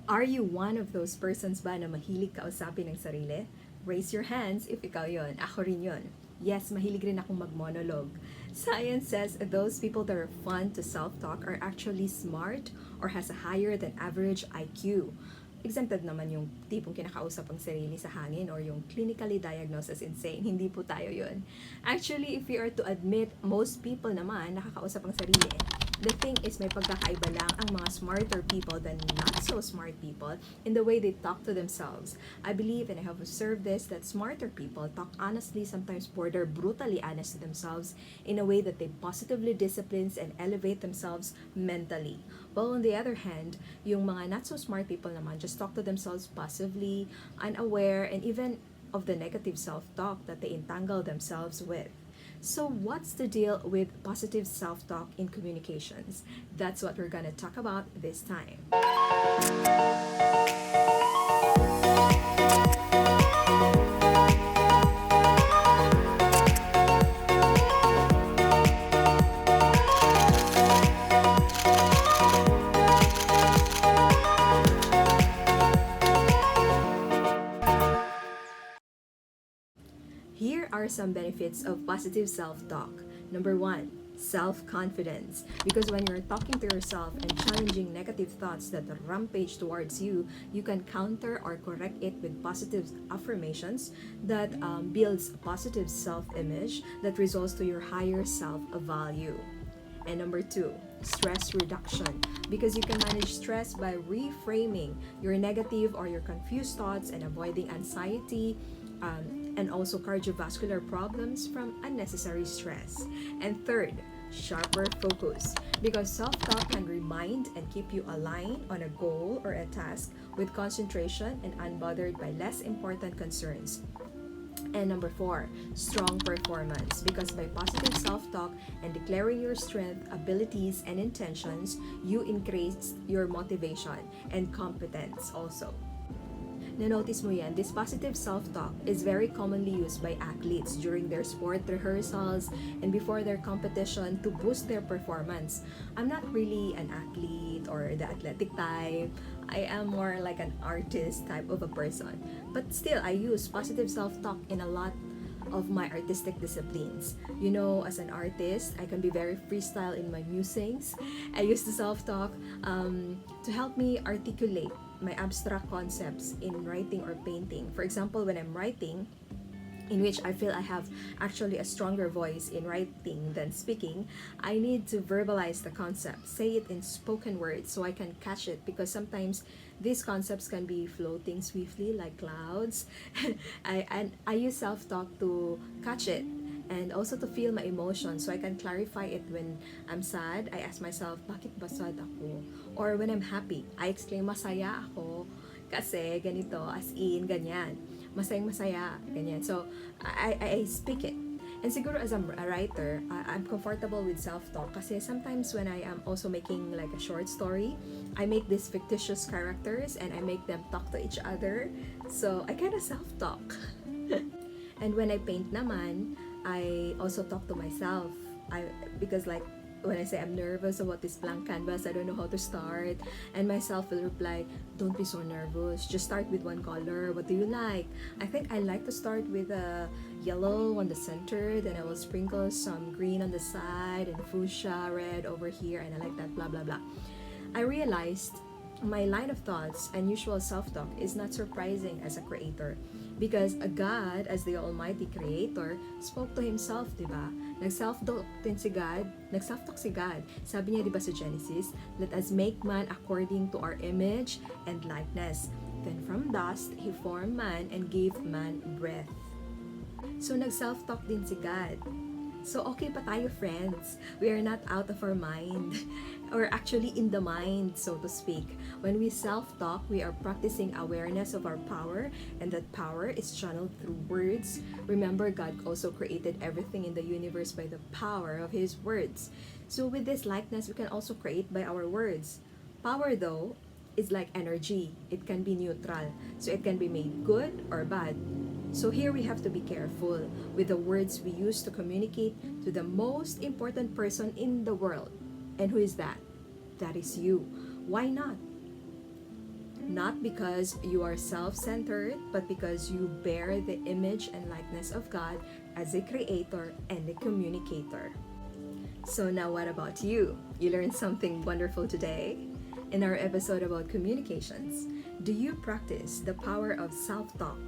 Are you one of those persons ba na mahilig kausapin ng sarili? Raise your hands if ikaw yon. Ako rin yon. Yes, mahilig rin akong mag-monologue. Science says those people that are fun to self-talk are actually smart or has a higher than average IQ. Exempted naman yung tipong kinakausap ang sarili sa hangin or yung clinically diagnosed as insane. Hindi po tayo yun. Actually, if we are to admit, most people naman nakakausap ang sarili. The thing is, may pagkakaiba lang ang mga smarter people than not so smart people in the way they talk to themselves. I believe, and I have observed this, that smarter people talk honestly, sometimes border brutally honest to themselves in a way that they positively disciplines and elevate themselves mentally. While on the other hand, yung mga not so smart people naman just talk to themselves passively, unaware, and even of the negative self-talk that they entangle themselves with. So what's the deal with positive self-talk in communications? That's what we're gonna talk about this time. Here are some benefits of positive self-talk. Number one, self-confidence. Because when you're talking to yourself and challenging negative thoughts that rampage towards you, you can counter or correct it with positive affirmations that builds a positive self-image that results to your higher self-value. And number two, stress reduction, because you can manage stress by reframing your negative or your confused thoughts and avoiding anxiety, and also cardiovascular problems from unnecessary stress. And third, sharper focus, because self-talk can remind and keep you aligned on a goal or a task with concentration and unbothered by less important concerns. And number four, strong performance, because by positive self-talk and declaring your strength, abilities, and intentions, you increase your motivation and competence also. Na-notice mo yan, this positive self-talk is very commonly used by athletes during their sport rehearsals and before their competition to boost their performance. I'm not really an athlete or the athletic type. I am more like an artist type of a person. But still, I use positive self-talk in a lot of my artistic disciplines. You know, as an artist, I can be very freestyle in my musings. I use the self-talk to help me articulate my abstract concepts in writing or painting. For example, when I'm writing, in which I feel I have actually a stronger voice in writing than speaking, I need to verbalize the concept, say it in spoken words so I can catch it, because sometimes these concepts can be floating swiftly like clouds. I use self-talk to catch it and also to feel my emotions so I can clarify it. When I'm sad, I ask myself, bakit ba sad ako? Or when I'm happy, I exclaim, masaya ako kasi ganito, as in, ganyan. Masayang-masaya, ganyan. So, I speak it. And siguro as a writer, I'm comfortable with self-talk kasi sometimes when I am also making like a short story, I make these fictitious characters and I make them talk to each other. So, I kind of self-talk. And when I paint naman, I also talk to myself. Because like when I say I'm nervous about this blank canvas, I don't know how to start, and myself will reply, don't be so nervous, just start with one color. What do you like? I think I like to start with a yellow on the center, then I will sprinkle some green on the side and fuchsia red over here, and I like that, blah blah blah. I realized my line of thoughts and usual self-talk is not surprising as a creator, because a God, as the Almighty Creator, spoke to Himself, diba? Nag-self-talk si God. Sabi niya, diba sa Genesis, let us make man according to our image and likeness. Then from dust, He formed man and gave man breath. So nag-self-talk din si God. So okay pa tayo, friends. We are not out of our mind. Or actually in the mind, so to speak. When we self-talk, we are practicing awareness of our power, and that power is channeled through words. Remember, God also created everything in the universe by the power of His words. So with this likeness, we can also create by our words. Power, though, is like energy. It can be neutral. So it can be made good or bad. So here we have to be careful with the words we use to communicate to the most important person in the world. And who is that? That is you. Why not? not because you are self-centered, but because you bear the image and likeness of God as a creator and a communicator. So now what about you? You learned something wonderful today? In our episode about communications, do you practice the power of self-talk?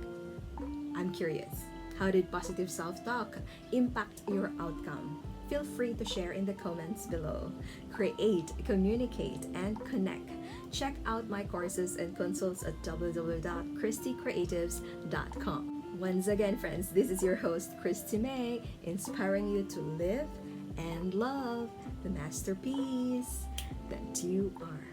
I'm curious, how did positive self-talk impact your outcome? Feel free to share in the comments below. Create, communicate, and connect. Check out my courses and consults at www.christycreatives.com. Once again, friends, this is your host, Christy May, inspiring you to live and love the masterpiece that you are.